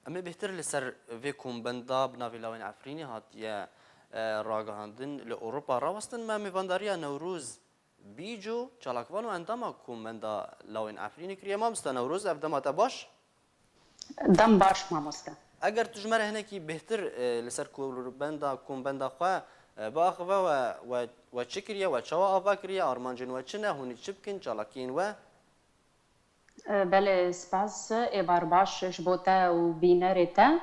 ئەمێ بهتر لەسەر vê kombenدا binavê lawên Efrînê hatiye ragihandin li Ewropa rawestin me mêvandariya Newroz bîc û çalakvan û endama komenda lawên Efrînê kiriye mamoste Newroz ev dema te baş دم باش مامۆستا eger tu ji me re hinekî bêhtir li ser komenda xwe biaxive we çi kiriye we çawa ava kiriye armancên we çi ne hûnî çi bikin çalakiyên we بله سپاس ایوار باش جبوتا و بینره تا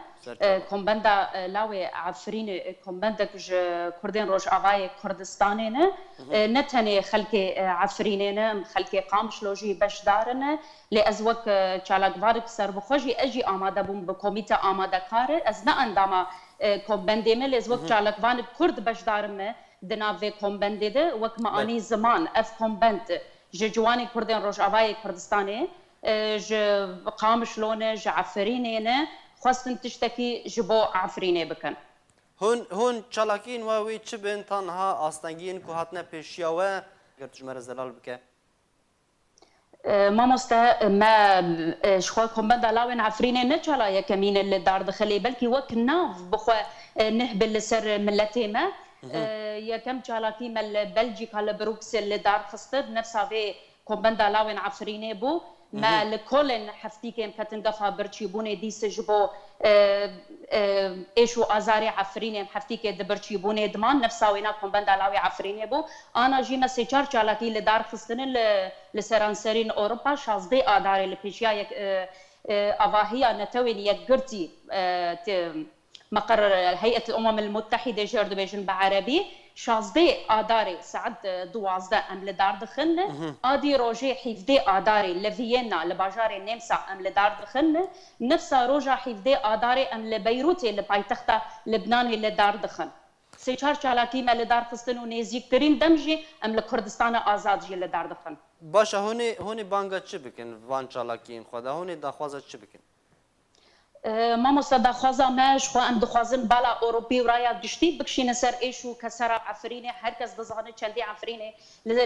کومبندا لاوی عفرین کومبندا کج کردین روش آوای کردستانه نه تنه خلک عفرینه نه خلک قامش لوجی بشدارن لی از وک چالاگوارک سر بخوجی اجی آماده بوم به کمیته آماده کار از نه انداما کومبنده مل از وک چالاگوان کرد بشدارم دناوی کومبنده ده وک معانی زمان اف کومبند جوانی کردین روش آوای کردستانه ج قامش لونه ج عفرینه نه خواستن تشتکی جبو عفرینه بکن هون چالاکین و وی چه بین تنها آستنگین که هاتنه پیشیا و اگر تجمر زلال بکه مامۆستا ما شخوا کومبەندا لاوێن عفرینێ نەچاڵا یەکەمینە لە داردەخەلێ بەلکی وەک ناو بخوا نهبل لەسەر ملەتێ مە یەکەم چالاکی مە لە بەلجیکا لە بروکسل لە دارخستر نەفساوێ کومبەندا لاوێن عفرینێ بوو ما لە کۆلن هەفتیکێم کەتن گەفا بەرچیبوونێ دیسە ji بۆ ئێش و ئازارێ عفرینێم هەفتیکێ دبەرچیبوونێ دمان نەفساوێنا کومبەندا لاوێ عفرینێ بوو ئانا ژیمە سێچار چالاکی لە دارخستنن لە سەرانسەرین ئۆروپا 16 ئادارێ لە پێشیا ئاواهەیە نەتەوێن یەکگرتی مقر هيئة الأمم المتحدة جرد بيجن بعربي 16 آداري سعد 12 أم لدار دخلنا آدي روجي 17 آداري لفيينا لباجاري نمسا أم لدار دخلنا نفسها روجا 17 آداري أم لبيروتي لبايتختا لبناني لدار دخل سيچار چالاكي ما لدار خستن و نزيك ترين دمجي أم لكردستان آزاد جي لدار دخل باشا هوني بانگا چه بکن وان چالاکین خدا هوني داخوازا چه بکن مامۆستا داخوازا مەش خۆ ئەم دخوازن بالا ئۆروپی و ڕایا گشتی بکشینە سەر ئێش و کەسەرا عفرینێ هەرکەس دەزانێت چەندی عفرینێ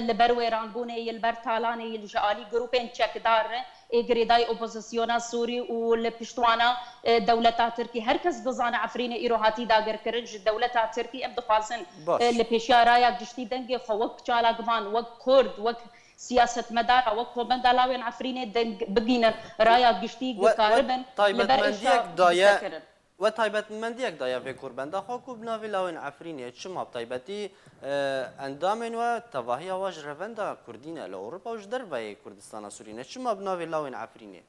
لەبەر وێرانبوونێ لەبەر تالانێ لژعالی گروپێن چەکدارە ئێگرێدای ئۆپۆزیسیۆنا سووری و لە پشتوانە دەولەتا ترکی هەرکەس دەزانە عفرینێ ئیرۆ هاتی داگەرکردن ji دەولەتا ترکی ئەم دخوازن لە پێشیا ڕایا گشتی دەنگێ خۆ وەک چالاکمان وەک کورد وەک سیاست مدار او کومبەندا لاوێن عفرینێ بگینن رایا گشتی گکاربن و تایبەتمەندیەک دایە vê کوردبەندا خۆ و بناوی لاوێن عفرینێ چما تایبەتی ئەندامên we tevahiya we ji revenda Kurdî ne li Ewropa û ji derveyê Kurdistana Sûrî ne çima binavê lawên Efrînê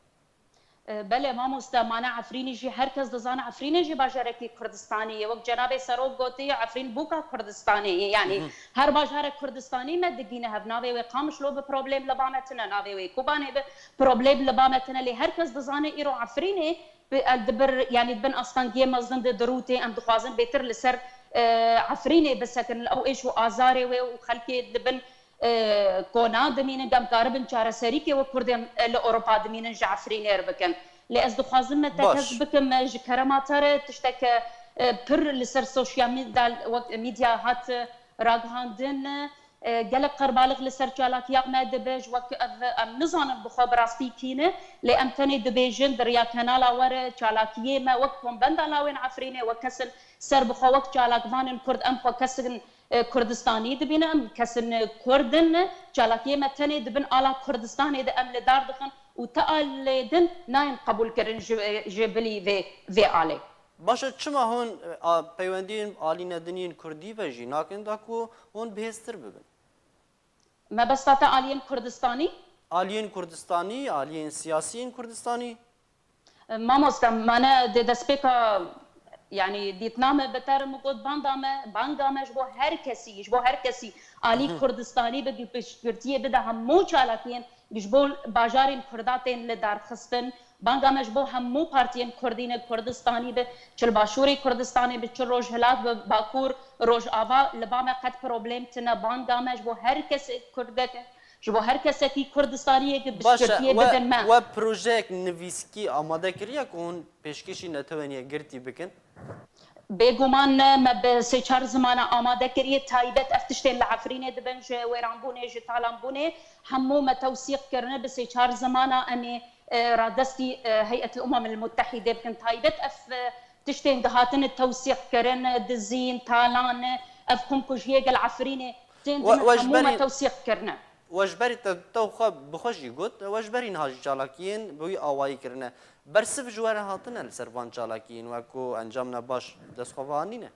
بله مامۆستا مانە عفرینی ژی هەرکەس دەزانە عفرینێ ژی باژارێکی کوردستانیە وەک جەنابێ سەرۆک گوتی عفرین بووکە کوردستانیە یعنی هەر باژارێک کوردستانی مە دگینە هەب ناوێ وێ قامشلۆ بە پرۆبلێم لە بامەتنە ناوێ وێ کوبانێ بە پرۆبلێم لە بامەتنە لێ هەرکەس دەزانێ ئیرۆ عفرینێ دبر یعنی بن ئەستانگیە مەزن دروتێ ئەم دخوازن بێتر لەسەر عفرینێ بسەکن ئەو ئێش و ئازارێ وێ و خەلکێ دبن کۆنا دمینن گەمکاربن چارەسەریکێ وە کوردێن لە ئۆروپا دمینن ژ عفرینێر بکەن لێ ئەس دخوازم مەتەکەس بکەم ژ کەرەماتەرە تشتێکە پر لەسەر سۆشیال میدیا هات ڕاگەهاندن gelek qerbalıq li ser çalakiya me dibêj wek em nizanin bixwe bi rastî kîne lê em tenê dibêjin diriya kenala were çalakiyê me wek kombenda lawên Efrînê wek kesin ser bixwe wek çalakvanên Kurd em xwe kesin Kurdistanî dibîne em kesin Kurdin çalakiyê me tenê dibin ala Kurdistanê de em li dar dixin û te alê din nayên qebûlkirin ji bilî vê alê Başa çima hûn peywendiyên alînediniyên Kurdî ve jî nakin da ku hûn bihêztir bibin me bestata aliyên Kurdistanî aliyên Kurdistanî aliyên siyasiyên Kurdistanî mamosta me de destpêka yani dîtname beterim got banga me ji bo her kesî alî Kurdistanî bi piştgirtiyê bide hemû çalakiyên ji bo bajarên Kurda tên li darxistin banga me ji bo hemû partiyên Kurdî ne Kurdistanî bi çil başûrê Kurdistanê bi çil Rojhilat bi Bakur Rojava li ba me qet problem tune banga me ji bo her kesê Kurdeke ji bo her kesekî Kurdistaniyê piştgirtiyê bidin me we projeyek nivîskî amade kiriye ku hûn pêşkêşî neteweniye girtî bikin بێگومان me bi sêçar zimana amade kiriye taybet ev tiştên li Efrînê dibin ji wêranbûnê ji talanbûnê hemû me tewsîq kirine bi sêçar zimana em ê رادستي هيئة الأمم المتحدة بكن تايبت أف تشتين دهاتن التوثيق كرن دزين تالان أفكم كجيج العفرينة تين حمومة توثيق كرنا واجبری تو بخوشی گوت واجبری نهاج چالاکین بوی آوایی کرنه برسف جواره هاتنه لسروان چالاکین و کو انجام نباش دست خوانی نه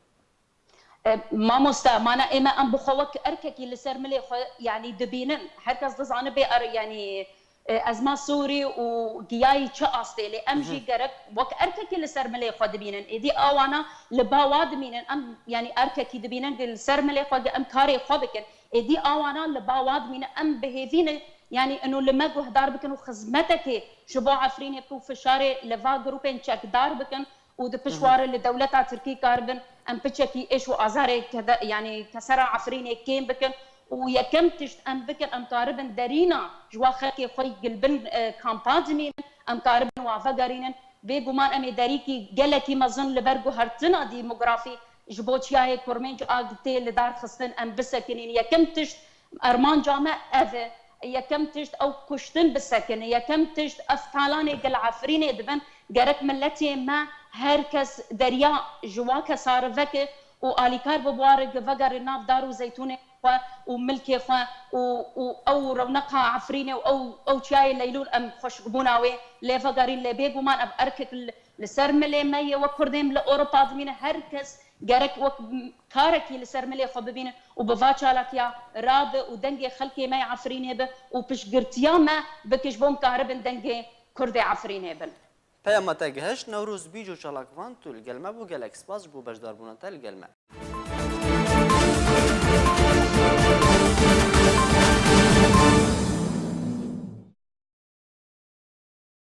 ما مستعمانا اما ام بخوك ارككي لسر ملي يعني دبينن هركز دزانه بي يعني ازما سوري وجياي تشاستي لي ام جي غرك وك ارككي لسر ملي خو دبينن ايدي اوانا لباواد مينن ام يعني ارككي دبينن لسر ملي خو ام كاري خو بكن ايدي اوانا لباواد مينن ام بهذين يعني انه لما جو هدار بكن وخزمتك شبو عفرين بكو فشاري لفا جروبين تشك دار بكن ودبشوار لدولة تركي كاربن ام بتشكي ايش وازاري كذا يعني كسرع عفرين كيم بكن ويكم تشت ام بكن ام كاربن دارينا جوا خلقي خوي قلبن كامبادمين ام كاربن وافقارين بيجومان ام داريكي جلكي مظن لبرجو هرتنا ديموغرافي جبوتشياي كورمنج اغتي لدار خصن ام بسكنين يكم تشت ارمان جامع اذا يكم تشت او كشتن بسكن يكم تشت افتالاني قل عفرين دبن جرك ملتي ما هركس دريا جواك صار فك واليكار ببوارق فقر الناف دارو زيتونه وملكي خوا او رونقها عفرينه او شاي ليلون ام خوش غبوناوي لي فقرين لي بيغو مان اب اركك لسرملي مي وكرديم لاوروبا دمين هركس جرك وك كاركي لسرملي خببين وبفاتشالك يا راب ودنجي خلكي مي عفرينه ب وبشقرتيا ما بكش بوم كهربن دنجي كردي عفرينه بن پیامت گهش نوروز بیجو چالاکوان تو الگلمه بو گلکس باز بو بجدار بونن تل گلمه